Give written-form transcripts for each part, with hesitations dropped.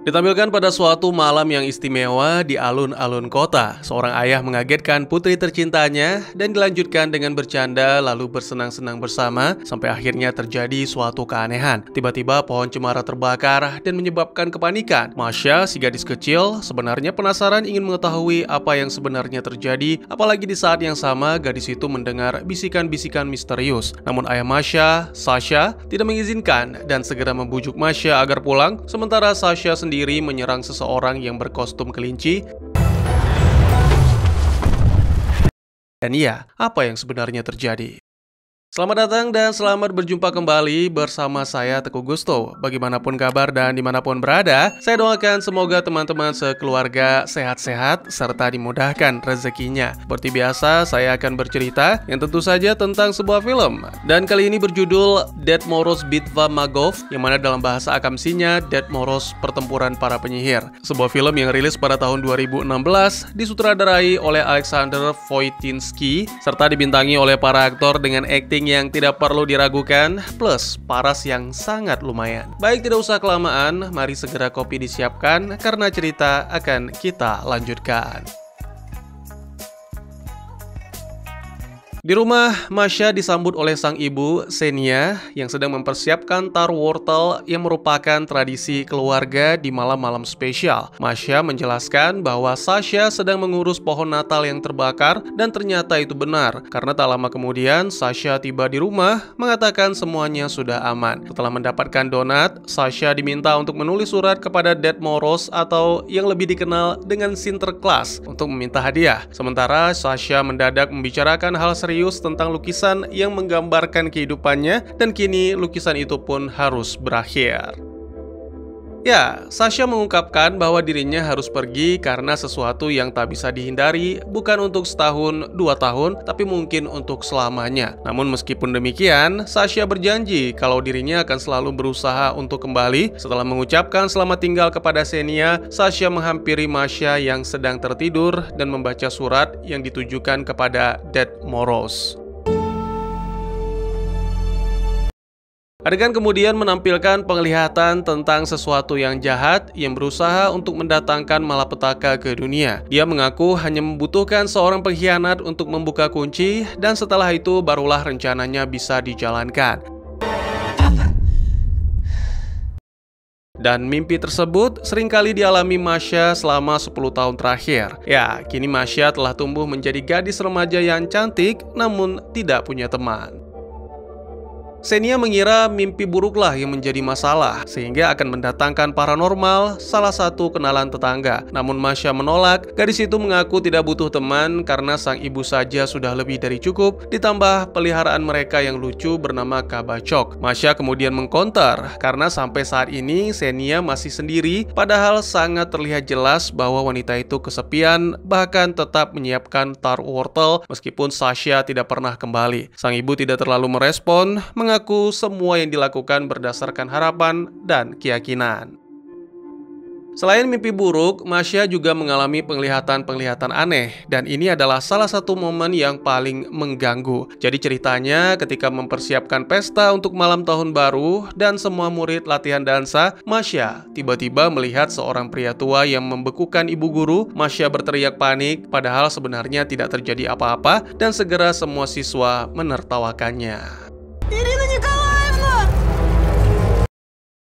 Ditampilkan pada suatu malam yang istimewa di alun-alun kota, seorang ayah mengagetkan putri tercintanya dan dilanjutkan dengan bercanda lalu bersenang-senang bersama sampai akhirnya terjadi suatu keanehan. Tiba-tiba pohon cemara terbakar dan menyebabkan kepanikan. Masya, si gadis kecil, sebenarnya penasaran ingin mengetahui apa yang sebenarnya terjadi, apalagi di saat yang sama gadis itu mendengar bisikan-bisikan misterius. Namun ayah Masya, Sasha, tidak mengizinkan dan segera membujuk Masya agar pulang, sementara Sasha sendiri menyerang seseorang yang berkostum kelinci. Dan iya, apa yang sebenarnya terjadi? Selamat datang dan selamat berjumpa kembali bersama saya Teguh Gusto. Bagaimanapun kabar dan dimanapun berada, saya doakan semoga teman-teman sekeluarga sehat-sehat serta dimudahkan rezekinya. Seperti biasa, saya akan bercerita yang tentu saja tentang sebuah film. Dan kali ini berjudul Ded Moroz Bitva Magov, yang mana dalam bahasa Akamsinya Ded Moroz Pertempuran Para Penyihir. Sebuah film yang rilis pada tahun 2016, disutradarai oleh Alexander Voitinsky, serta dibintangi oleh para aktor dengan akting yang tidak perlu diragukan, plus paras yang sangat lumayan. Baik, tidak usah kelamaan, mari segera kopi disiapkan karena cerita akan kita lanjutkan. Di rumah, Masya disambut oleh sang ibu, Xenia, yang sedang mempersiapkan tar wortel yang merupakan tradisi keluarga di malam-malam spesial. Masya menjelaskan bahwa Sasha sedang mengurus pohon Natal yang terbakar dan ternyata itu benar. Karena tak lama kemudian, Sasha tiba di rumah mengatakan semuanya sudah aman. Setelah mendapatkan donat, Sasha diminta untuk menulis surat kepada Ded Moroz atau yang lebih dikenal dengan Sinterklaas untuk meminta hadiah. Sementara Sasha mendadak membicarakan hal serius tentang lukisan yang menggambarkan kehidupannya, dan kini lukisan itu pun harus berakhir. Ya, Sasha mengungkapkan bahwa dirinya harus pergi karena sesuatu yang tak bisa dihindari, bukan untuk setahun, 2 tahun, tapi mungkin untuk selamanya. Namun meskipun demikian, Sasha berjanji kalau dirinya akan selalu berusaha untuk kembali. Setelah mengucapkan selamat tinggal kepada Xenia, Sasha menghampiri Masya yang sedang tertidur dan membaca surat yang ditujukan kepada Ded Moroz. Adegan kemudian menampilkan penglihatan tentang sesuatu yang jahat yang berusaha untuk mendatangkan malapetaka ke dunia. Dia mengaku hanya membutuhkan seorang pengkhianat untuk membuka kunci, dan setelah itu barulah rencananya bisa dijalankan. Dan mimpi tersebut seringkali dialami Masya selama 10 tahun terakhir. Ya, kini Masya telah tumbuh menjadi gadis remaja yang cantik namun tidak punya teman. Xenia mengira mimpi buruklah yang menjadi masalah, sehingga akan mendatangkan paranormal, salah satu kenalan tetangga. Namun Masya menolak, gadis itu mengaku tidak butuh teman karena sang ibu saja sudah lebih dari cukup, ditambah peliharaan mereka yang lucu bernama Kabacok. Masya kemudian mengkonter, karena sampai saat ini Xenia masih sendiri, padahal sangat terlihat jelas bahwa wanita itu kesepian, bahkan tetap menyiapkan tar wortel meskipun Sasha tidak pernah kembali. Sang ibu tidak terlalu merespon, mengaku semua yang dilakukan berdasarkan harapan dan keyakinan. Selain mimpi buruk, Masya juga mengalami penglihatan-penglihatan aneh, dan ini adalah salah satu momen yang paling mengganggu. Jadi ceritanya ketika mempersiapkan pesta untuk malam tahun baru dan semua murid latihan dansa, Masya tiba-tiba melihat seorang pria tua yang membekukan ibu guru. Masya berteriak panik, padahal sebenarnya tidak terjadi apa-apa, dan segera semua siswa menertawakannya.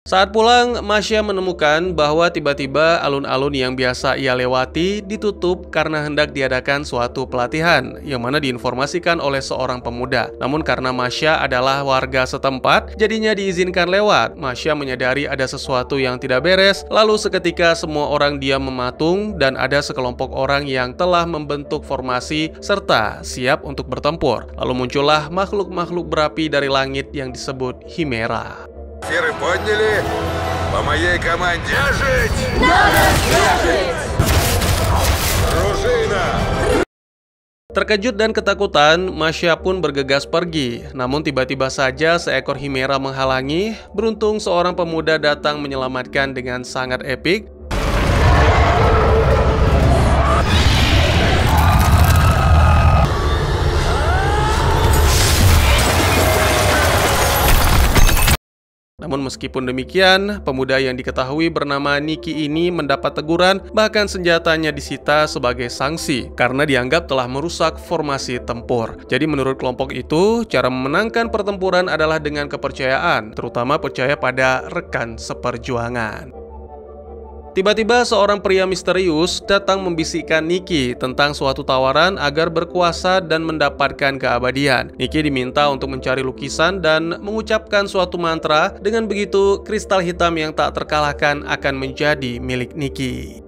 Saat pulang, Masya menemukan bahwa tiba-tiba alun-alun yang biasa ia lewati ditutup karena hendak diadakan suatu pelatihan, yang mana diinformasikan oleh seorang pemuda. Namun karena Masya adalah warga setempat, jadinya diizinkan lewat. Masya menyadari ada sesuatu yang tidak beres, lalu seketika semua orang diam mematung dan ada sekelompok orang yang telah membentuk formasi serta siap untuk bertempur. Lalu muncullah makhluk-makhluk berapi dari langit yang disebut Химера. Серы подняли. По моей команде. Держить! Дружина! Terkejut dan ketakutan, Masya pun bergegas pergi. Namun tiba-tiba saja seekor Himera menghalangi. Beruntung seorang pemuda datang menyelamatkan dengan sangat epik. Namun meskipun demikian, pemuda yang diketahui bernama Nicky ini mendapat teguran, bahkan senjatanya disita sebagai sanksi karena dianggap telah merusak formasi tempur. Jadi menurut kelompok itu, cara memenangkan pertempuran adalah dengan kepercayaan, terutama percaya pada rekan seperjuangan. Tiba-tiba seorang pria misterius datang membisikkan Nicky tentang suatu tawaran agar berkuasa dan mendapatkan keabadian. Nicky diminta untuk mencari lukisan dan mengucapkan suatu mantra. Dengan begitu, kristal hitam yang tak terkalahkan akan menjadi milik Nicky.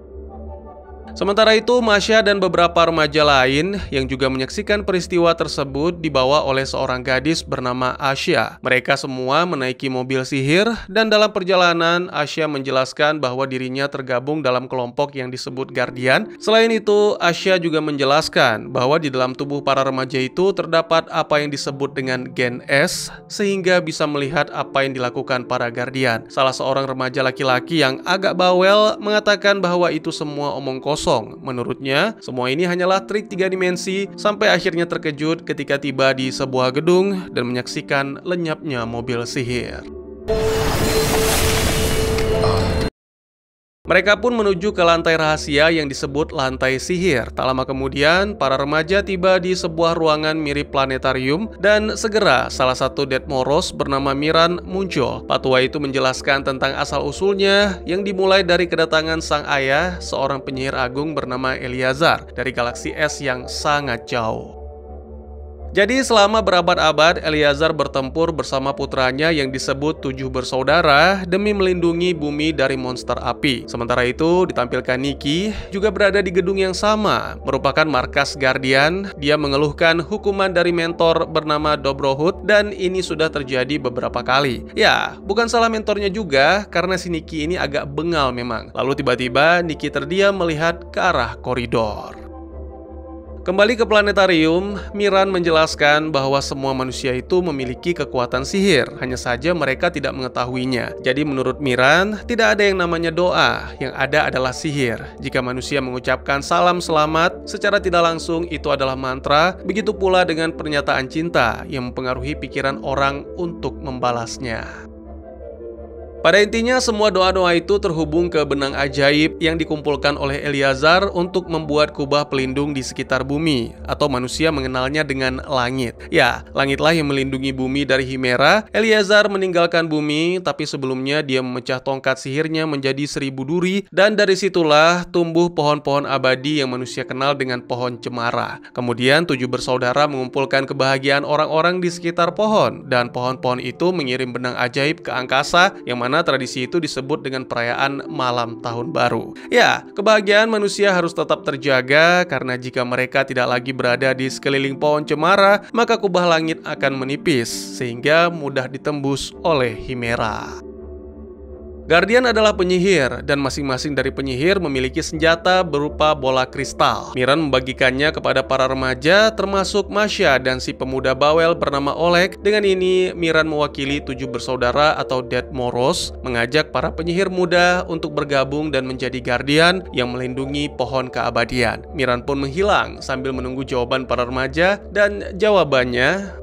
Sementara itu, Masha dan beberapa remaja lain yang juga menyaksikan peristiwa tersebut dibawa oleh seorang gadis bernama Asya. Mereka semua menaiki mobil sihir dan dalam perjalanan, Asya menjelaskan bahwa dirinya tergabung dalam kelompok yang disebut Guardian. Selain itu, Asya juga menjelaskan bahwa di dalam tubuh para remaja itu terdapat apa yang disebut dengan gen S, sehingga bisa melihat apa yang dilakukan para Guardian. Salah seorang remaja laki-laki yang agak bawel mengatakan bahwa itu semua omong kosong. Menurutnya, semua ini hanyalah trik 3 dimensi sampai akhirnya terkejut ketika tiba di sebuah gedung dan menyaksikan lenyapnya mobil sihir. Mereka pun menuju ke lantai rahasia yang disebut lantai sihir. Tak lama kemudian, para remaja tiba di sebuah ruangan mirip planetarium dan segera salah satu Dead Moros bernama Miran muncul. Patua itu menjelaskan tentang asal-usulnya yang dimulai dari kedatangan sang ayah, seorang penyihir agung bernama Eleazar dari galaksi S yang sangat jauh. Jadi selama berabad-abad, Eleazar bertempur bersama putranya yang disebut 7 bersaudara demi melindungi bumi dari monster api. Sementara itu, ditampilkan Nicky juga berada di gedung yang sama, merupakan markas Guardian. Dia mengeluhkan hukuman dari mentor bernama Dobrohut dan ini sudah terjadi beberapa kali. Ya, bukan salah mentornya juga karena si Nicky ini agak bengal memang. Lalu tiba-tiba Nicky terdiam melihat ke arah koridor. Kembali ke planetarium, Miran menjelaskan bahwa semua manusia itu memiliki kekuatan sihir, hanya saja mereka tidak mengetahuinya. Jadi menurut Miran, tidak ada yang namanya doa, yang ada adalah sihir. Jika manusia mengucapkan salam selamat, secara tidak langsung itu adalah mantra, begitu pula dengan pernyataan cinta yang mempengaruhi pikiran orang untuk membalasnya. Pada intinya, semua doa-doa itu terhubung ke benang ajaib yang dikumpulkan oleh Eleazar untuk membuat kubah pelindung di sekitar bumi, atau manusia mengenalnya dengan langit. Ya, langitlah yang melindungi bumi dari Himera. Eleazar meninggalkan bumi, tapi sebelumnya dia memecah tongkat sihirnya menjadi 1000 duri, dan dari situlah tumbuh pohon-pohon abadi yang manusia kenal dengan pohon cemara. Kemudian 7 bersaudara mengumpulkan kebahagiaan orang-orang di sekitar pohon, dan pohon-pohon itu mengirim benang ajaib ke angkasa, yang mana tradisi itu disebut dengan perayaan malam tahun baru. Ya, kebahagiaan manusia harus tetap terjaga karena jika mereka tidak lagi berada di sekeliling pohon cemara, maka kubah langit akan menipis sehingga mudah ditembus oleh Himera. Guardian adalah penyihir, dan masing-masing dari penyihir memiliki senjata berupa bola kristal. Miran membagikannya kepada para remaja, termasuk Masha dan si pemuda bawel bernama Oleg. Dengan ini, Miran mewakili 7 bersaudara atau Dead Moros, mengajak para penyihir muda untuk bergabung dan menjadi Guardian yang melindungi pohon keabadian. Miran pun menghilang sambil menunggu jawaban para remaja, dan jawabannya...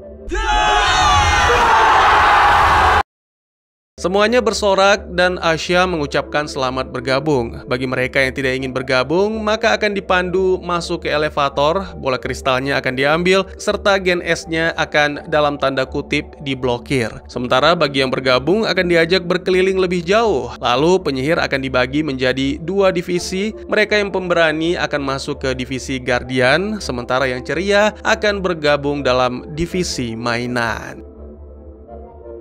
Semuanya bersorak dan Asya mengucapkan selamat bergabung. Bagi mereka yang tidak ingin bergabung, maka akan dipandu masuk ke elevator, bola kristalnya akan diambil, serta gen S-nya akan dalam tanda kutip diblokir. Sementara bagi yang bergabung akan diajak berkeliling lebih jauh. Lalu penyihir akan dibagi menjadi 2 divisi. Mereka yang pemberani akan masuk ke divisi Guardian, sementara yang ceria akan bergabung dalam divisi mainan.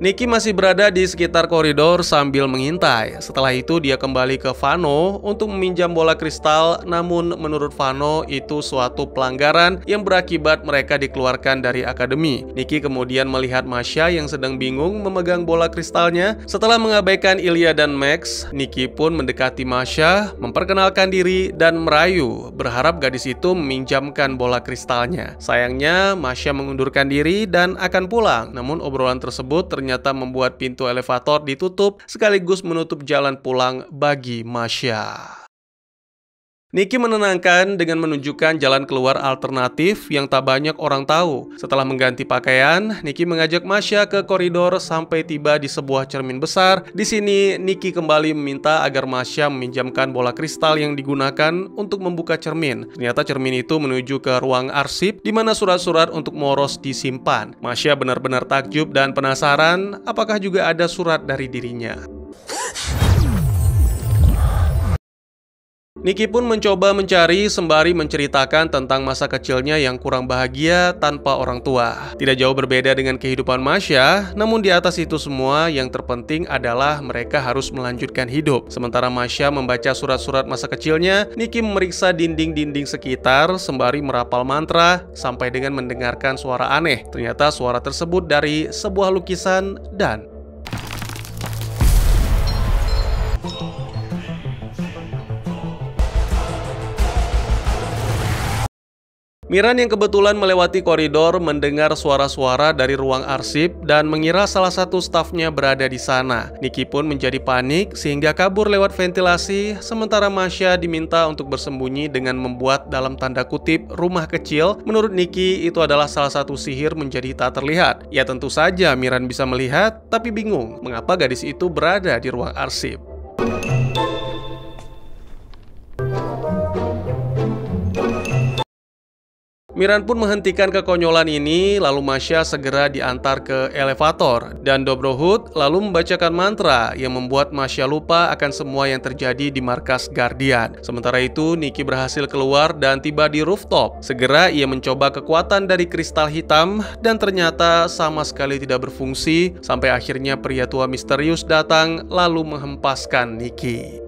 Nicky masih berada di sekitar koridor sambil mengintai. Setelah itu dia kembali ke Vano untuk meminjam bola kristal, namun menurut Vano itu suatu pelanggaran yang berakibat mereka dikeluarkan dari akademi. Nicky kemudian melihat Masha yang sedang bingung memegang bola kristalnya. Setelah mengabaikan Ilya dan Max, Nicky pun mendekati Masha, memperkenalkan diri dan merayu, berharap gadis itu meminjamkan bola kristalnya. Sayangnya Masha mengundurkan diri dan akan pulang, namun obrolan tersebut ternyata membuat pintu elevator ditutup sekaligus menutup jalan pulang bagi Masha. Niki menenangkan dengan menunjukkan jalan keluar alternatif yang tak banyak orang tahu. Setelah mengganti pakaian, Niki mengajak Masha ke koridor sampai tiba di sebuah cermin besar. Di sini, Niki kembali meminta agar Masha meminjamkan bola kristal yang digunakan untuk membuka cermin. Ternyata cermin itu menuju ke ruang arsip di mana surat-surat untuk Moros disimpan. Masha benar-benar takjub dan penasaran apakah juga ada surat dari dirinya. Niki pun mencoba mencari sembari menceritakan tentang masa kecilnya yang kurang bahagia tanpa orang tua. Tidak jauh berbeda dengan kehidupan Masha, namun di atas itu semua yang terpenting adalah mereka harus melanjutkan hidup. Sementara Masha membaca surat-surat masa kecilnya, Niki memeriksa dinding-dinding sekitar sembari merapal mantra sampai dengan mendengarkan suara aneh. Ternyata suara tersebut dari sebuah lukisan dan Miran yang kebetulan melewati koridor mendengar suara-suara dari ruang arsip dan mengira salah satu stafnya berada di sana. Niki pun menjadi panik sehingga kabur lewat ventilasi, sementara Masha diminta untuk bersembunyi dengan membuat dalam tanda kutip rumah kecil. Menurut Niki, itu adalah salah satu sihir menjadi tak terlihat. Ya tentu saja Miran bisa melihat, tapi bingung mengapa gadis itu berada di ruang arsip. Miran pun menghentikan kekonyolan ini, lalu Masha segera diantar ke elevator, dan Dobrohut lalu membacakan mantra yang membuat Masha lupa akan semua yang terjadi di markas Guardian. Sementara itu, Niki berhasil keluar dan tiba di rooftop. Segera ia mencoba kekuatan dari kristal hitam, dan ternyata sama sekali tidak berfungsi, sampai akhirnya pria tua misterius datang lalu menghempaskan Niki.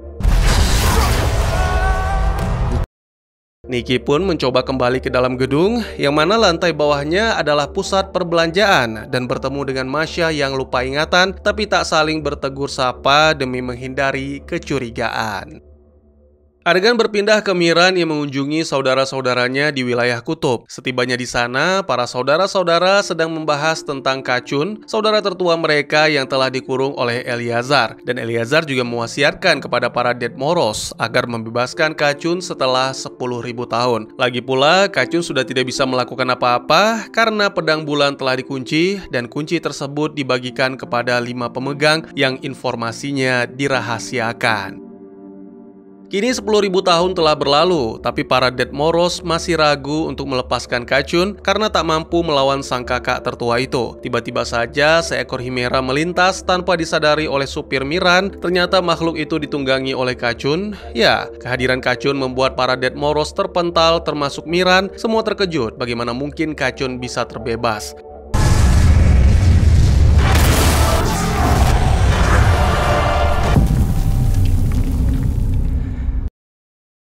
Niki pun mencoba kembali ke dalam gedung, yang mana lantai bawahnya adalah pusat perbelanjaan, dan bertemu dengan Masha yang lupa ingatan, tapi tak saling bertegur sapa demi menghindari kecurigaan. Adegan berpindah ke Miran yang mengunjungi saudara-saudaranya di wilayah kutub. Setibanya di sana, para saudara-saudara sedang membahas tentang Kacun, saudara tertua mereka yang telah dikurung oleh Eleazar. Dan Eleazar juga mewasiatkan kepada para Dead Moros agar membebaskan Kacun setelah 10.000 tahun. Lagi pula, Kacun sudah tidak bisa melakukan apa-apa karena pedang bulan telah dikunci, dan kunci tersebut dibagikan kepada 5 pemegang yang informasinya dirahasiakan. Kini 10.000 tahun telah berlalu, tapi para Dead Moros masih ragu untuk melepaskan Kacun karena tak mampu melawan sang kakak tertua itu. Tiba-tiba saja seekor Himera melintas tanpa disadari oleh supir Miran. Ternyata makhluk itu ditunggangi oleh Kacun. Ya, kehadiran Kacun membuat para Dead Moros terpental termasuk Miran. Semua terkejut bagaimana mungkin Kacun bisa terbebas.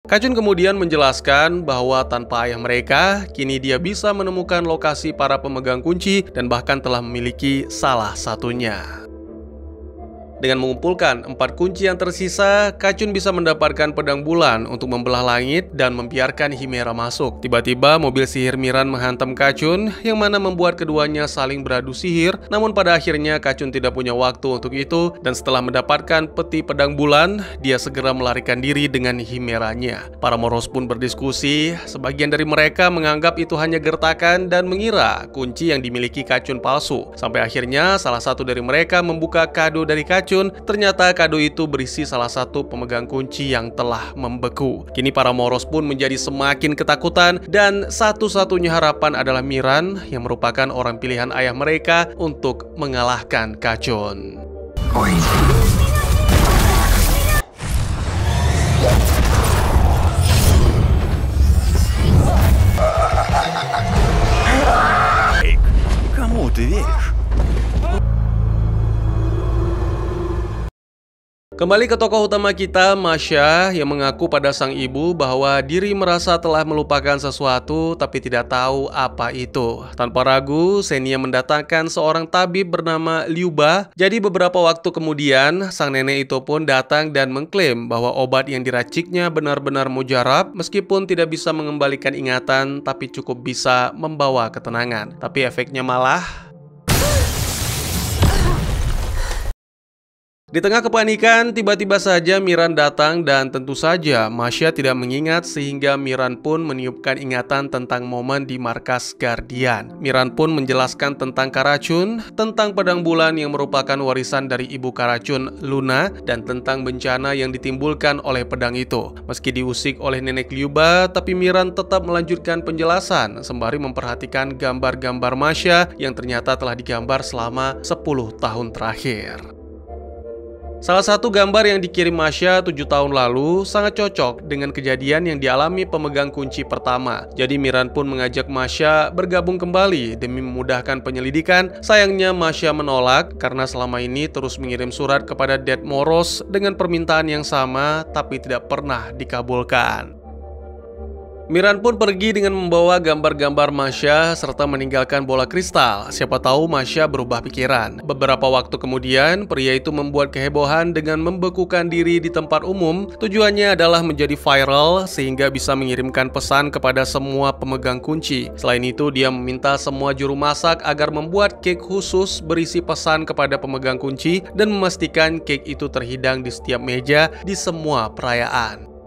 Kacun kemudian menjelaskan bahwa tanpa ayah mereka, kini dia bisa menemukan lokasi para pemegang kunci dan bahkan telah memiliki salah satunya. Dengan mengumpulkan 4 kunci yang tersisa, Kacun bisa mendapatkan pedang bulan untuk membelah langit dan membiarkan Himera masuk. Tiba-tiba mobil sihir Miran menghantam Kacun, yang mana membuat keduanya saling beradu sihir. Namun pada akhirnya Kacun tidak punya waktu untuk itu, dan setelah mendapatkan peti pedang bulan, dia segera melarikan diri dengan Himeranya. Para Moros pun berdiskusi, sebagian dari mereka menganggap itu hanya gertakan dan mengira kunci yang dimiliki Kacun palsu. Sampai akhirnya salah satu dari mereka membuka kado dari Kacun. Ternyata kado itu berisi salah satu pemegang kunci yang telah membeku. Kini para Moros pun menjadi semakin ketakutan, dan satu-satunya harapan adalah Miran yang merupakan orang pilihan ayah mereka untuk mengalahkan Kacun. Кому ты веришь? Kembali ke tokoh utama kita, Masha, yang mengaku pada sang ibu bahwa diri merasa telah melupakan sesuatu tapi tidak tahu apa itu. Tanpa ragu, Xenia mendatangkan seorang tabib bernama Liuba. Jadi beberapa waktu kemudian, sang nenek itu pun datang dan mengklaim bahwa obat yang diraciknya benar-benar mujarab, meskipun tidak bisa mengembalikan ingatan tapi cukup bisa membawa ketenangan. Tapi efeknya malah Di tengah kepanikan, tiba-tiba saja Miran datang dan tentu saja Masya tidak mengingat sehingga Miran pun meniupkan ingatan tentang momen di markas Guardian. Miran pun menjelaskan tentang Karacun, tentang pedang bulan yang merupakan warisan dari ibu Karacun, Luna, dan tentang bencana yang ditimbulkan oleh pedang itu. Meski diusik oleh Nenek Liuba, tapi Miran tetap melanjutkan penjelasan sembari memperhatikan gambar-gambar Masya yang ternyata telah digambar selama 10 tahun terakhir. Salah satu gambar yang dikirim Masya 7 tahun lalu sangat cocok dengan kejadian yang dialami pemegang kunci pertama. Jadi Miran pun mengajak Masya bergabung kembali demi memudahkan penyelidikan. Sayangnya Masya menolak karena selama ini terus mengirim surat kepada Ded Moros dengan permintaan yang sama tapi tidak pernah dikabulkan. Miran pun pergi dengan membawa gambar-gambar Masya serta meninggalkan bola kristal. Siapa tahu Masya berubah pikiran. Beberapa waktu kemudian, pria itu membuat kehebohan dengan membekukan diri di tempat umum. Tujuannya adalah menjadi viral sehingga bisa mengirimkan pesan kepada semua pemegang kunci. Selain itu, dia meminta semua juru masak agar membuat cake khusus berisi pesan kepada pemegang kunci dan memastikan cake itu terhidang di setiap meja di semua perayaan.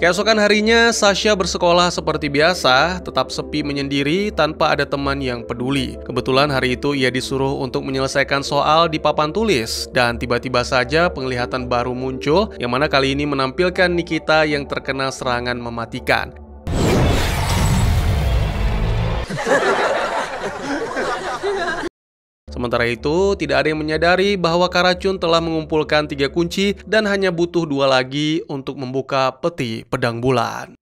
Keesokan harinya, Sasha bersekolah seperti biasa, tetap sepi menyendiri tanpa ada teman yang peduli. Kebetulan hari itu ia disuruh untuk menyelesaikan soal di papan tulis, dan tiba-tiba saja penglihatan baru muncul, yang mana kali ini menampilkan Nikita yang terkena serangan mematikan. Sementara itu, tidak ada yang menyadari bahwa Karacun telah mengumpulkan 3 kunci dan hanya butuh 2 lagi untuk membuka peti pedang bulan.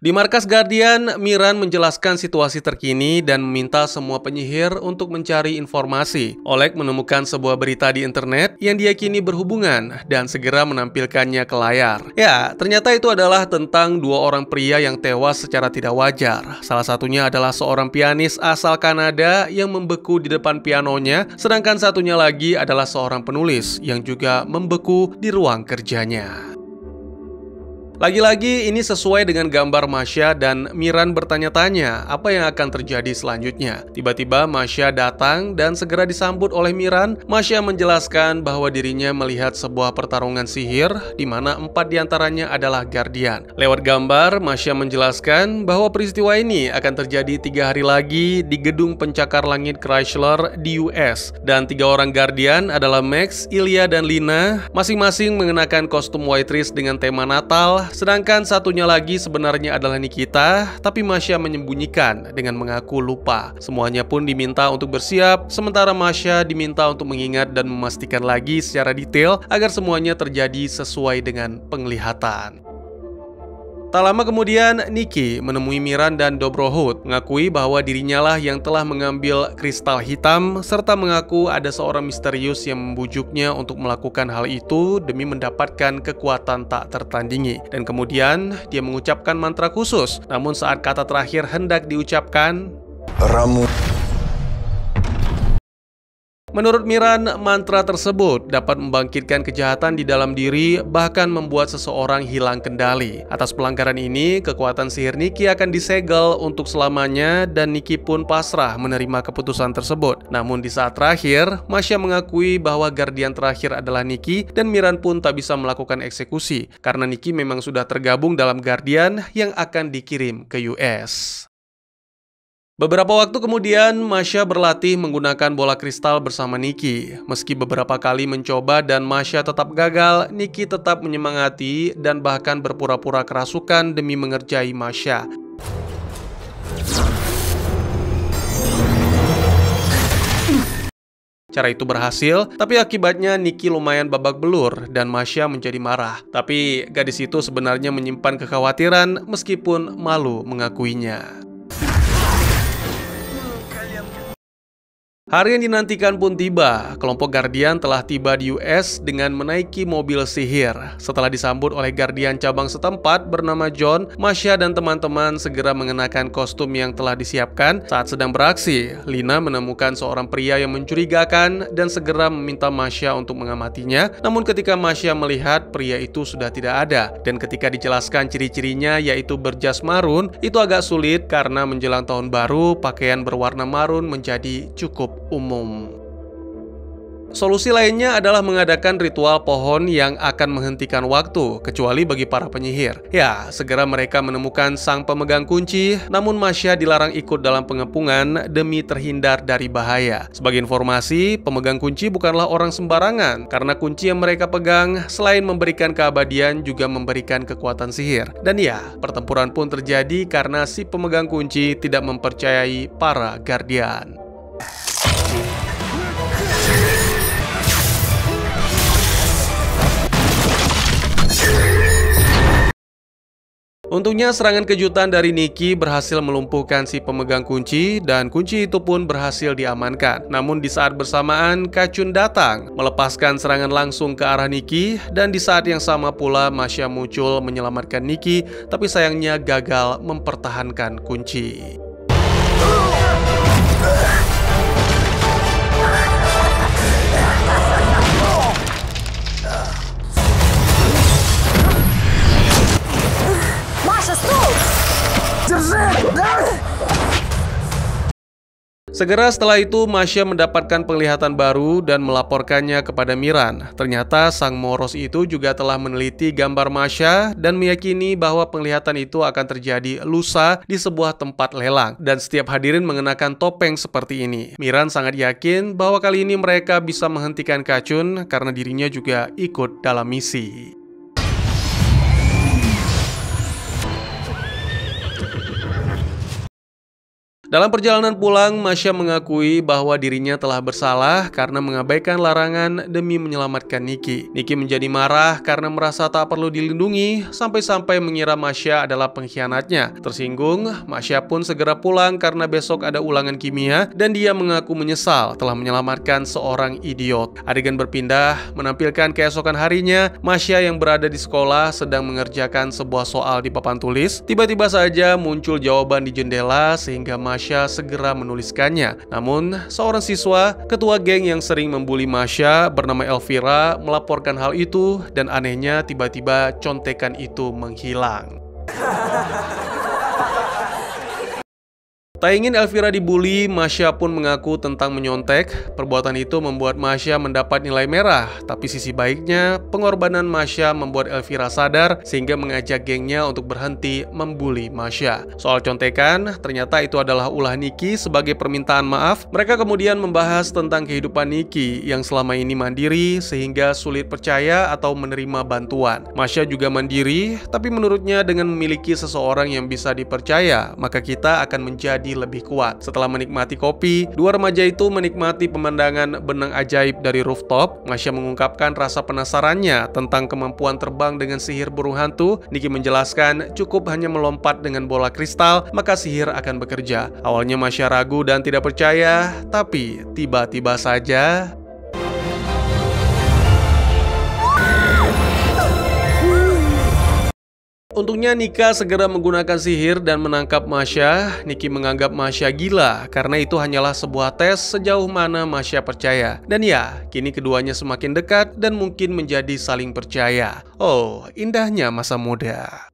Di markas Guardian, Miran menjelaskan situasi terkini dan meminta semua penyihir untuk mencari informasi. Oleg menemukan sebuah berita di internet yang diyakini berhubungan dan segera menampilkannya ke layar. Ya, ternyata itu adalah tentang 2 orang pria yang tewas secara tidak wajar. Salah satunya adalah seorang pianis asal Kanada yang membeku di depan pianonya, sedangkan satunya lagi adalah seorang penulis yang juga membeku di ruang kerjanya. Lagi-lagi ini sesuai dengan gambar Masya dan Miran bertanya-tanya apa yang akan terjadi selanjutnya. Tiba-tiba Masya datang dan segera disambut oleh Miran. Masya menjelaskan bahwa dirinya melihat sebuah pertarungan sihir di mana 4 diantaranya adalah Guardian. Lewat gambar, Masya menjelaskan bahwa peristiwa ini akan terjadi 3 hari lagi di gedung pencakar langit Chrysler di US. Dan 3 orang Guardian adalah Max, Ilya, dan Lina, masing-masing mengenakan kostum White Risk dengan tema Natal. Sedangkan satunya lagi sebenarnya adalah Nikita, tapi Masya menyembunyikan dengan mengaku lupa. Semuanya pun diminta untuk bersiap, sementara Masya diminta untuk mengingat dan memastikan lagi secara detail agar semuanya terjadi sesuai dengan penglihatan. Tak lama kemudian, Nikki menemui Miran dan Dobrohut, mengakui bahwa dirinya lah yang telah mengambil kristal hitam, serta mengaku ada seorang misterius yang membujuknya untuk melakukan hal itu demi mendapatkan kekuatan tak tertandingi. Dan kemudian, dia mengucapkan mantra khusus, namun saat kata terakhir hendak diucapkan, Ramu. Menurut Miran, mantra tersebut dapat membangkitkan kejahatan di dalam diri, bahkan membuat seseorang hilang kendali. Atas pelanggaran ini, kekuatan sihir Nikki akan disegel untuk selamanya dan Nikki pun pasrah menerima keputusan tersebut. Namun di saat terakhir, Masya mengakui bahwa Guardian terakhir adalah Nikki dan Miran pun tak bisa melakukan eksekusi karena Nikki memang sudah tergabung dalam Guardian yang akan dikirim ke US. Beberapa waktu kemudian, Masya berlatih menggunakan bola kristal bersama Nikki. Meski beberapa kali mencoba dan Masya tetap gagal, Nikki tetap menyemangati dan bahkan berpura-pura kerasukan demi mengerjai Masya. Cara itu berhasil, tapi akibatnya Nikki lumayan babak belur dan Masya menjadi marah. Tapi gadis itu sebenarnya menyimpan kekhawatiran meskipun malu mengakuinya. Hari yang dinantikan pun tiba. Kelompok Guardian telah tiba di US dengan menaiki mobil sihir. Setelah disambut oleh Guardian cabang setempat bernama John, Masya dan teman-teman segera mengenakan kostum yang telah disiapkan. Saat sedang beraksi, Lina menemukan seorang pria yang mencurigakan dan segera meminta Masya untuk mengamatinya. Namun ketika Masya melihat pria itu sudah tidak ada, dan ketika dijelaskan ciri-cirinya yaitu berjas marun, itu agak sulit karena menjelang tahun baru, pakaian berwarna marun menjadi cukup umum. Solusi lainnya adalah mengadakan ritual pohon yang akan menghentikan waktu, kecuali bagi para penyihir. Ya, segera mereka menemukan sang pemegang kunci, namun Masya dilarang ikut dalam pengepungan demi terhindar dari bahaya. Sebagai informasi, pemegang kunci bukanlah orang sembarangan, karena kunci yang mereka pegang selain memberikan keabadian juga memberikan kekuatan sihir. Dan ya, pertempuran pun terjadi karena si pemegang kunci tidak mempercayai para guardian. Untungnya serangan kejutan dari Nikki berhasil melumpuhkan si pemegang kunci dan kunci itu pun berhasil diamankan. Namun di saat bersamaan Kacun datang, melepaskan serangan langsung ke arah Nikki dan di saat yang sama pula Masya muncul menyelamatkan Nikki, tapi sayangnya gagal mempertahankan kunci. Segera setelah itu, Masya mendapatkan penglihatan baru dan melaporkannya kepada Miran. Ternyata sang Moros itu juga telah meneliti gambar Masya dan meyakini bahwa penglihatan itu akan terjadi lusa di sebuah tempat lelang. Dan setiap hadirin mengenakan topeng seperti ini. Miran sangat yakin bahwa kali ini mereka bisa menghentikan Kacun karena dirinya juga ikut dalam misi. Dalam perjalanan pulang, Masya mengakui bahwa dirinya telah bersalah karena mengabaikan larangan demi menyelamatkan Nikki. Nikki menjadi marah karena merasa tak perlu dilindungi, sampai-sampai mengira Masya adalah pengkhianatnya. Tersinggung, Masya pun segera pulang karena besok ada ulangan kimia dan dia mengaku menyesal telah menyelamatkan seorang idiot. Adegan berpindah menampilkan keesokan harinya, Masya yang berada di sekolah sedang mengerjakan sebuah soal di papan tulis. Tiba-tiba saja muncul jawaban di jendela sehingga Masya segera menuliskannya. Namun, seorang siswa, ketua geng yang sering membuli Masya bernama Elvira melaporkan hal itu dan anehnya tiba-tiba contekan itu menghilang. Tak ingin Elvira dibully, Masya pun mengaku tentang menyontek. Perbuatan itu membuat Masya mendapat nilai merah. Tapi sisi baiknya, pengorbanan Masya membuat Elvira sadar sehingga mengajak gengnya untuk berhenti membuli Masya. Soal contekan, ternyata itu adalah ulah Nikki sebagai permintaan maaf. Mereka kemudian membahas tentang kehidupan Nikki yang selama ini mandiri sehingga sulit percaya atau menerima bantuan. Masya juga mandiri, tapi menurutnya dengan memiliki seseorang yang bisa dipercaya, maka kita akan menjadi lebih kuat. Setelah menikmati kopi, dua remaja itu menikmati pemandangan benang ajaib dari rooftop. Masya mengungkapkan rasa penasarannya tentang kemampuan terbang dengan sihir burung hantu. Nikki menjelaskan cukup hanya melompat dengan bola kristal, maka sihir akan bekerja. Awalnya Masya ragu dan tidak percaya, tapi tiba-tiba saja untungnya Nika segera menggunakan sihir dan menangkap Masya. Nikki menganggap Masya gila karena itu hanyalah sebuah tes sejauh mana Masya percaya. Dan ya, kini keduanya semakin dekat dan mungkin menjadi saling percaya. Oh, indahnya masa muda.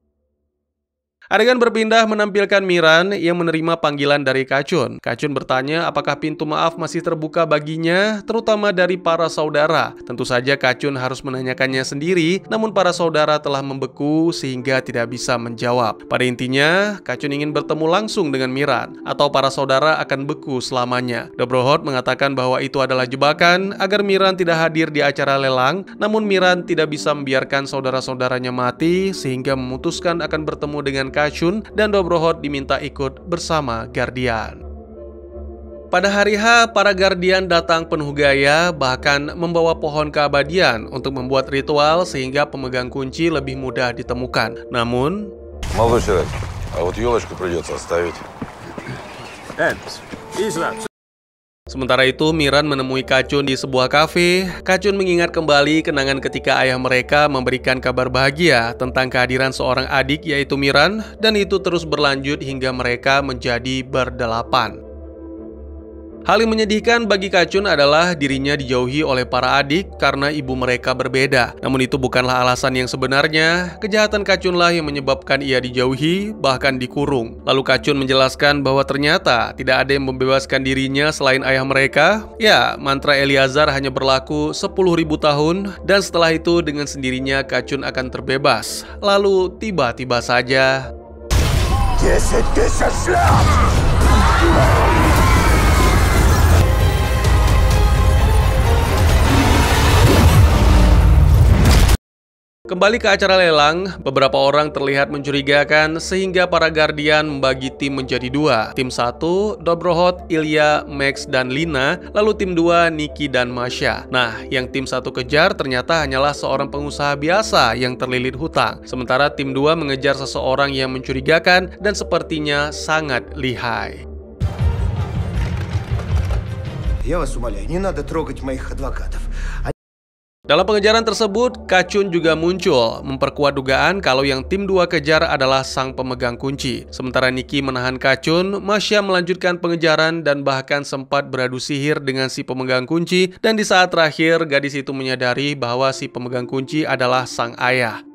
Adegan berpindah menampilkan Miran yang menerima panggilan dari Kacun. Kacun bertanya apakah pintu maaf masih terbuka baginya, terutama dari para saudara. Tentu saja Kacun harus menanyakannya sendiri, namun para saudara telah membeku sehingga tidak bisa menjawab. Pada intinya, Kacun ingin bertemu langsung dengan Miran, atau para saudara akan beku selamanya. Dobrohot mengatakan bahwa itu adalah jebakan agar Miran tidak hadir di acara lelang, namun Miran tidak bisa membiarkan saudara-saudaranya mati, sehingga memutuskan akan bertemu dengan Kacun dan Dobrohot diminta ikut bersama Guardian. Pada hari H, para Guardian datang penuh gaya, bahkan membawa pohon keabadian untuk membuat ritual sehingga pemegang kunci lebih mudah ditemukan. Namun, Молодой человек, а вот елочку придется оставить. Sementara itu, Miran menemui Kacun di sebuah kafe. Kacun mengingat kembali kenangan ketika ayah mereka memberikan kabar bahagia tentang kehadiran seorang adik yaitu Miran, dan itu terus berlanjut hingga mereka menjadi berdelapan. Hal yang menyedihkan bagi Kacun adalah dirinya dijauhi oleh para adik karena ibu mereka berbeda. Namun itu bukanlah alasan yang sebenarnya. Kejahatan Kacunlah yang menyebabkan ia dijauhi, bahkan dikurung. Lalu Kacun menjelaskan bahwa ternyata tidak ada yang membebaskan dirinya selain ayah mereka. Ya, mantra Eliazar hanya berlaku 10.000 tahun, dan setelah itu dengan sendirinya Kacun akan terbebas. Lalu tiba-tiba saja 10 000 лет! Kembali ke acara lelang, beberapa orang terlihat mencurigakan sehingga para Guardian membagi tim menjadi dua. Tim 1, Dobrohot, Ilya, Max, dan Lina, lalu tim 2, Nikki dan Masha. Nah, yang tim 1 kejar ternyata hanyalah seorang pengusaha biasa yang terlilit hutang. Sementara tim 2 mengejar seseorang yang mencurigakan dan sepertinya sangat lihai. Я вас умоляю, не надо трогать моих адвокатов. Dalam pengejaran tersebut, Kacun juga muncul, memperkuat dugaan kalau yang tim 2 kejar adalah sang pemegang kunci. Sementara Nikki menahan Kacun, Masha melanjutkan pengejaran dan bahkan sempat beradu sihir dengan si pemegang kunci, dan di saat terakhir, gadis itu menyadari bahwa si pemegang kunci adalah sang ayah.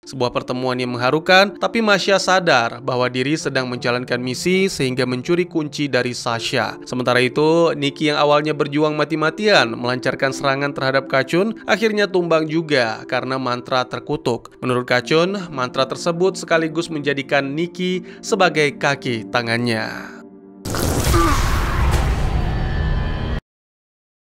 Sebuah pertemuan yang mengharukan, tapi Masha sadar bahwa diri sedang menjalankan misi sehingga mencuri kunci dari Sasha. Sementara itu, Nikki yang awalnya berjuang mati-matian melancarkan serangan terhadap Kacun, akhirnya tumbang juga karena mantra terkutuk. Menurut Kacun, mantra tersebut sekaligus menjadikan Nikki sebagai kaki tangannya.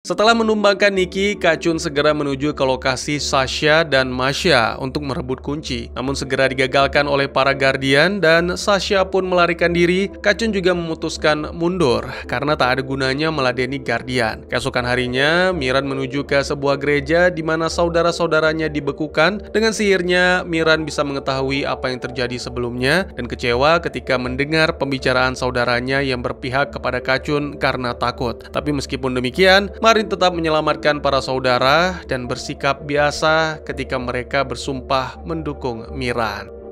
Setelah menumbangkan Nikki, Kacun segera menuju ke lokasi Sasha dan Masha untuk merebut kunci. Namun segera digagalkan oleh para Guardian dan Sasha pun melarikan diri. Kacun juga memutuskan mundur karena tak ada gunanya meladeni Guardian. Keesokan harinya, Miran menuju ke sebuah gereja di mana saudara-saudaranya dibekukan. Dengan sihirnya, Miran bisa mengetahui apa yang terjadi sebelumnya dan kecewa ketika mendengar pembicaraan saudaranya yang berpihak kepada Kacun karena takut. Tapi meskipun demikian, Marin tetap menyelamatkan para saudara dan bersikap biasa ketika mereka bersumpah mendukung Miran.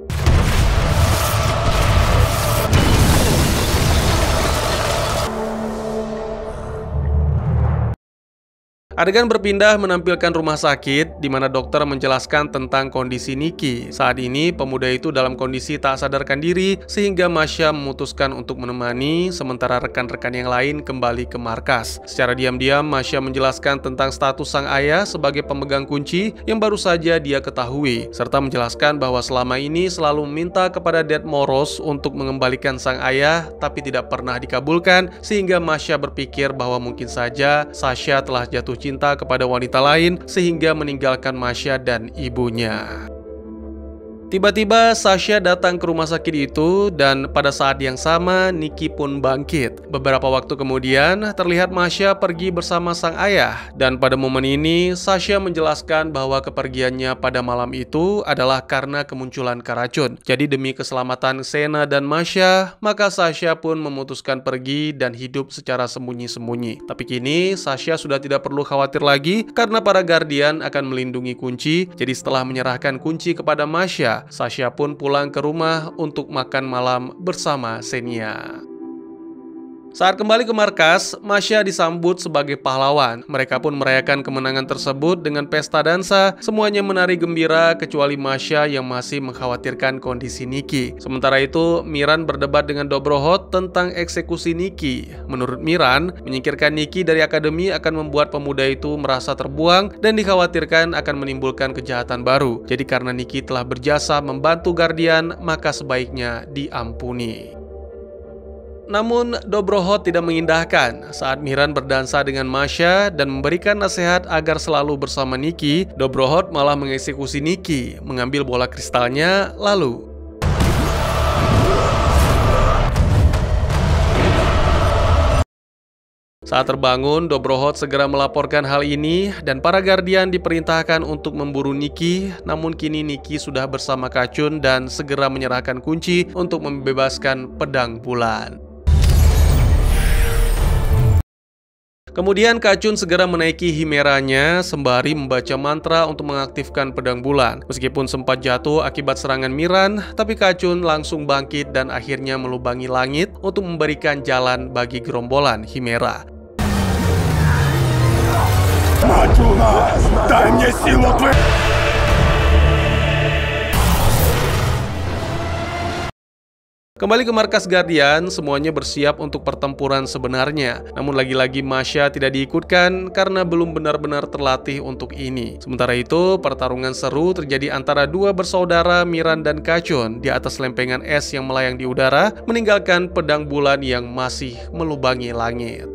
Adegan berpindah menampilkan rumah sakit di mana dokter menjelaskan tentang kondisi Nikki. Saat ini pemuda itu dalam kondisi tak sadarkan diri sehingga Masha memutuskan untuk menemani sementara rekan-rekan yang lain kembali ke markas. Secara diam-diam Masha menjelaskan tentang status sang ayah sebagai pemegang kunci yang baru saja dia ketahui, serta menjelaskan bahwa selama ini selalu meminta kepada Dad Moros untuk mengembalikan sang ayah tapi tidak pernah dikabulkan, sehingga Masha berpikir bahwa mungkin saja Sasha telah jatuh cinta kepada wanita lain sehingga meninggalkan Masha dan ibunya. Tiba-tiba Sasha datang ke rumah sakit itu dan pada saat yang sama Nikki pun bangkit. Beberapa waktu kemudian terlihat Masha pergi bersama sang ayah dan pada momen ini Sasha menjelaskan bahwa kepergiannya pada malam itu adalah karena kemunculan Karacun. Jadi demi keselamatan Xena dan Masha, maka Sasha pun memutuskan pergi dan hidup secara sembunyi-sembunyi. Tapi kini Sasha sudah tidak perlu khawatir lagi karena para Guardian akan melindungi kunci. Jadi setelah menyerahkan kunci kepada Masha, Sasha pun pulang ke rumah untuk makan malam bersama Xenia. Saat kembali ke markas, Masha disambut sebagai pahlawan. Mereka pun merayakan kemenangan tersebut dengan pesta dansa. Semuanya menari gembira kecuali Masha yang masih mengkhawatirkan kondisi Nikki. Sementara itu, Miran berdebat dengan Dobrohot tentang eksekusi Nikki. Menurut Miran, menyingkirkan Nikki dari akademi akan membuat pemuda itu merasa terbuang dan dikhawatirkan akan menimbulkan kejahatan baru. Jadi karena Nikki telah berjasa membantu Guardian, maka sebaiknya diampuni. Namun Dobrohot tidak mengindahkan saat Miran berdansa dengan Masha dan memberikan nasihat agar selalu bersama Nikki. Dobrohot malah mengeksekusi Nikki, mengambil bola kristalnya lalu saat terbangun, Dobrohot segera melaporkan hal ini dan para Guardian diperintahkan untuk memburu Nikki. Namun kini Nikki sudah bersama Kacun dan segera menyerahkan kunci untuk membebaskan pedang bulan. Kemudian Kacun segera menaiki Himeranya sembari membaca mantra untuk mengaktifkan pedang bulan. Meskipun sempat jatuh akibat serangan Miran, tapi Kacun langsung bangkit dan akhirnya melubangi langit untuk memberikan jalan bagi gerombolan Himera. Kembali ke markas Guardian, semuanya bersiap untuk pertempuran sebenarnya. Namun lagi-lagi Masha tidak diikutkan karena belum benar-benar terlatih untuk ini. Sementara itu, pertarungan seru terjadi antara dua bersaudara Miran dan Kacun di atas lempengan es yang melayang di udara, meninggalkan pedang bulan yang masih melubangi langit.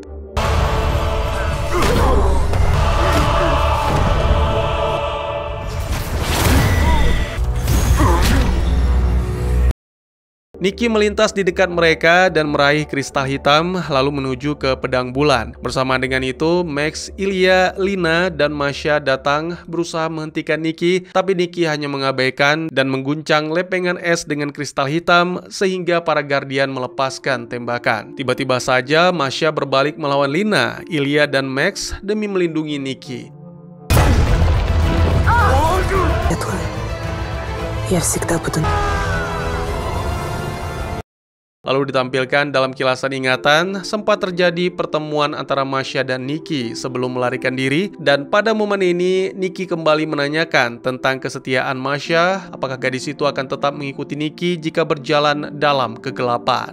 Nikki melintas di dekat mereka dan meraih kristal hitam lalu menuju ke pedang bulan. Bersama dengan itu, Max, Ilya, Lina, dan Masha datang berusaha menghentikan Nikki, tapi Nikki hanya mengabaikan dan mengguncang lempengan es dengan kristal hitam sehingga para Guardian melepaskan tembakan. Tiba-tiba saja Masha berbalik melawan Lina, Ilya, dan Max demi melindungi Nikki. Я всегда буду. Lalu ditampilkan dalam kilasan ingatan, sempat terjadi pertemuan antara Masha dan Nikki sebelum melarikan diri, dan pada momen ini Nikki kembali menanyakan tentang kesetiaan Masha, apakah gadis itu akan tetap mengikuti Nikki jika berjalan dalam kegelapan.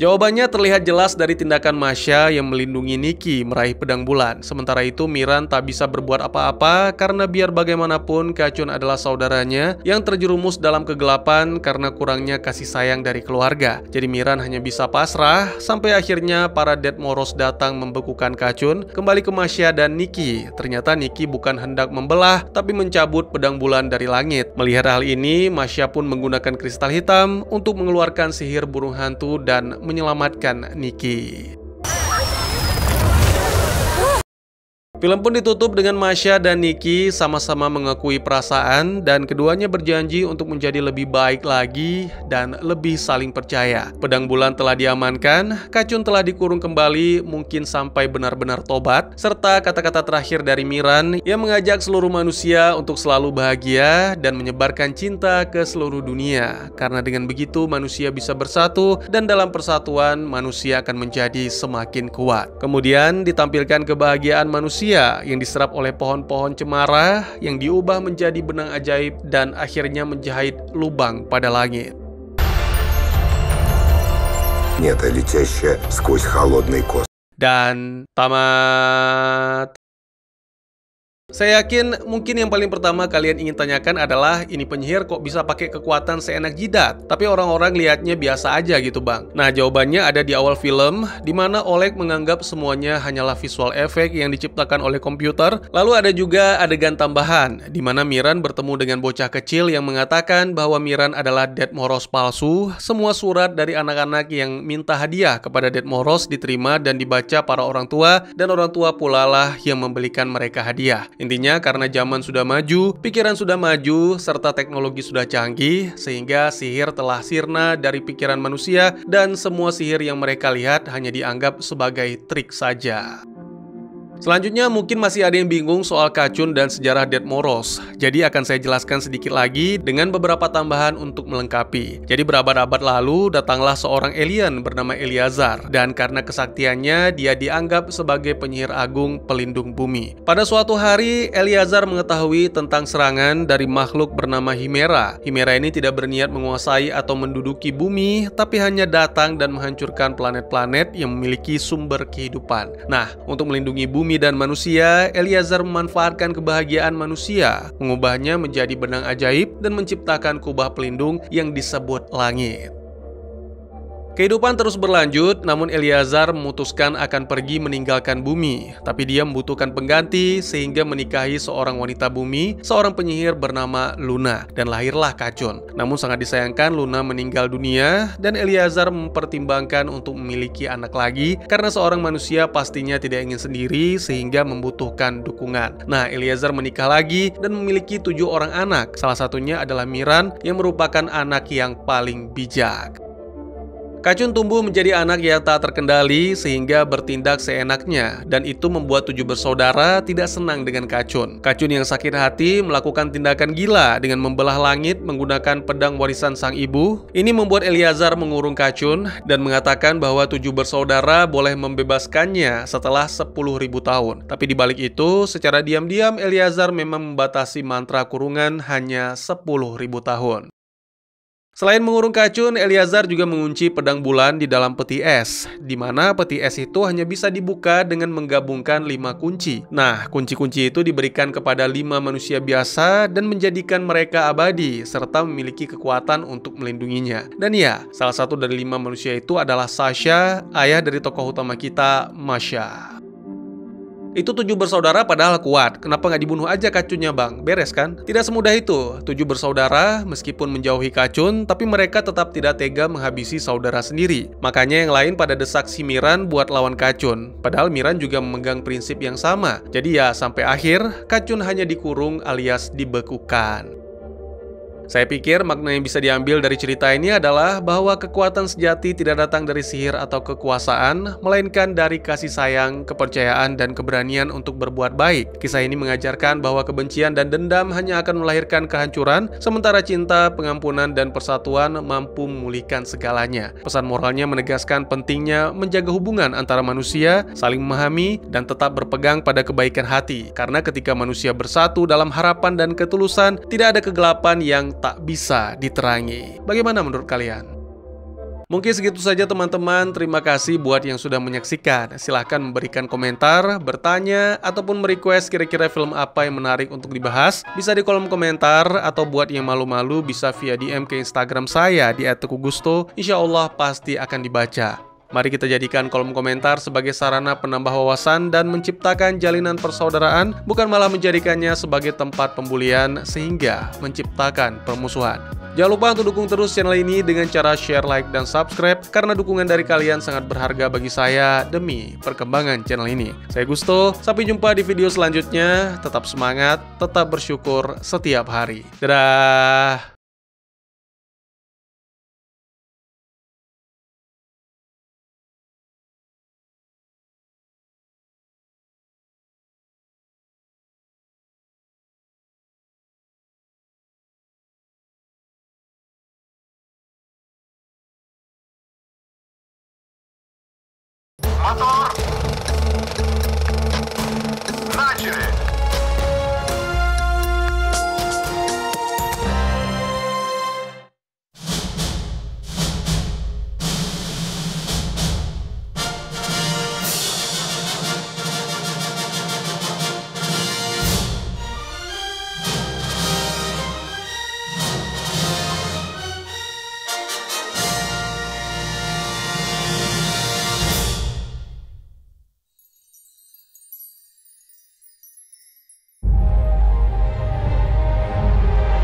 Jawabannya terlihat jelas dari tindakan Masha yang melindungi Nikki meraih pedang bulan. Sementara itu Miran tak bisa berbuat apa-apa karena biar bagaimanapun Kacun adalah saudaranya yang terjerumus dalam kegelapan karena kurangnya kasih sayang dari keluarga. Jadi Miran hanya bisa pasrah sampai akhirnya para Dead Moros datang membekukan Kacun kembali ke Masha dan Nikki. Ternyata Nikki bukan hendak membelah tapi mencabut pedang bulan dari langit. Melihat hal ini, Masha pun menggunakan kristal hitam untuk mengeluarkan sihir burung hantu dan menyelamatkan Nikki. Film pun ditutup dengan Masha dan Nikki sama-sama mengakui perasaan dan keduanya berjanji untuk menjadi lebih baik lagi dan lebih saling percaya. Pedang bulan telah diamankan, Kacun telah dikurung kembali mungkin sampai benar-benar tobat, serta kata-kata terakhir dari Miran yang mengajak seluruh manusia untuk selalu bahagia dan menyebarkan cinta ke seluruh dunia. Karena dengan begitu manusia bisa bersatu dan dalam persatuan manusia akan menjadi semakin kuat. Kemudian ditampilkan kebahagiaan manusia yang diserap oleh pohon-pohon cemara yang diubah menjadi benang ajaib dan akhirnya menjahit lubang pada langit. Dan tamat. Saya yakin mungkin yang paling pertama kalian ingin tanyakan adalah ini penyihir kok bisa pakai kekuatan seenak jidat, tapi orang-orang lihatnya biasa aja gitu bang. Nah jawabannya ada di awal film, di mana Oleg menganggap semuanya hanyalah visual effect yang diciptakan oleh komputer. Lalu ada juga adegan tambahan, di mana Miran bertemu dengan bocah kecil yang mengatakan bahwa Miran adalah Dead Moros palsu. Semua surat dari anak-anak yang minta hadiah kepada Dead Moros diterima dan dibaca para orang tua, dan orang tua pula lah yang membelikan mereka hadiah. Intinya karena zaman sudah maju, pikiran sudah maju, serta teknologi sudah canggih, sehingga sihir telah sirna dari pikiran manusia dan semua sihir yang mereka lihat hanya dianggap sebagai trik saja. Selanjutnya mungkin masih ada yang bingung soal Kacun dan sejarah Dead Moros. Jadi akan saya jelaskan sedikit lagi dengan beberapa tambahan untuk melengkapi. Jadi berabad-abad lalu datanglah seorang alien bernama Eliazar, dan karena kesaktiannya dia dianggap sebagai penyihir agung pelindung bumi. Pada suatu hari Eliazar mengetahui tentang serangan dari makhluk bernama Himera. Himera ini tidak berniat menguasai atau menduduki bumi, tapi hanya datang dan menghancurkan planet-planet yang memiliki sumber kehidupan. Nah, untuk melindungi bumi dan manusia, Eliazar memanfaatkan kebahagiaan manusia, mengubahnya menjadi benang ajaib dan menciptakan kubah pelindung yang disebut langit. Kehidupan terus berlanjut, namun Eliazar memutuskan akan pergi meninggalkan bumi. Tapi dia membutuhkan pengganti sehingga menikahi seorang wanita bumi, seorang penyihir bernama Luna, dan lahirlah Kacun. Namun sangat disayangkan Luna meninggal dunia dan Eliazar mempertimbangkan untuk memiliki anak lagi karena seorang manusia pastinya tidak ingin sendiri sehingga membutuhkan dukungan. Nah, Eliazar menikah lagi dan memiliki 7 orang anak. Salah satunya adalah Miran yang merupakan anak yang paling bijak. Kacun tumbuh menjadi anak yang tak terkendali sehingga bertindak seenaknya, dan itu membuat 7 bersaudara tidak senang dengan Kacun. Kacun yang sakit hati melakukan tindakan gila dengan membelah langit menggunakan pedang warisan sang ibu. Ini membuat Eliezer mengurung Kacun dan mengatakan bahwa 7 bersaudara boleh membebaskannya setelah 10.000 tahun. Tapi di balik itu, secara diam-diam Eliezer memang membatasi mantra kurungan hanya 10.000 tahun. Selain mengurung Kacun, Eliezer juga mengunci pedang bulan di dalam peti es, di mana peti es itu hanya bisa dibuka dengan menggabungkan 5 kunci. Nah, kunci-kunci itu diberikan kepada 5 manusia biasa dan menjadikan mereka abadi, serta memiliki kekuatan untuk melindunginya. Dan ya, salah satu dari 5 manusia itu adalah Sasha, ayah dari tokoh utama kita, Masha. Itu 7 bersaudara padahal kuat. Kenapa nggak dibunuh aja Kacunnya, Bang? Beres kan? Tidak semudah itu. 7 bersaudara meskipun menjauhi Kacun, tapi mereka tetap tidak tega menghabisi saudara sendiri. Makanya yang lain pada desak si Miran buat lawan Kacun. Padahal Miran juga memegang prinsip yang sama. Jadi ya sampai akhir Kacun hanya dikurung alias dibekukan. Saya pikir makna yang bisa diambil dari cerita ini adalah bahwa kekuatan sejati tidak datang dari sihir atau kekuasaan, melainkan dari kasih sayang, kepercayaan, dan keberanian untuk berbuat baik. Kisah ini mengajarkan bahwa kebencian dan dendam hanya akan melahirkan kehancuran, sementara cinta, pengampunan, dan persatuan mampu memulihkan segalanya. Pesan moralnya menegaskan pentingnya menjaga hubungan antara manusia, saling memahami, dan tetap berpegang pada kebaikan hati. Karena ketika manusia bersatu dalam harapan dan ketulusan, tidak ada kegelapan yang tak bisa diterangi. Bagaimana menurut kalian? Mungkin segitu saja teman-teman. Terima kasih buat yang sudah menyaksikan. Silahkan memberikan komentar, bertanya, ataupun merequest kira-kira film apa yang menarik untuk dibahas. Bisa di kolom komentar, atau buat yang malu-malu bisa via DM ke Instagram saya di @tegugusto. Insya Allah pasti akan dibaca. Mari kita jadikan kolom komentar sebagai sarana penambah wawasan dan menciptakan jalinan persaudaraan, bukan malah menjadikannya sebagai tempat pembulian sehingga menciptakan permusuhan. Jangan lupa untuk dukung terus channel ini dengan cara share, like, dan subscribe, karena dukungan dari kalian sangat berharga bagi saya demi perkembangan channel ini. Saya Gusto, sampai jumpa di video selanjutnya. Tetap semangat, tetap bersyukur setiap hari. Dadah! Мотор! Начали!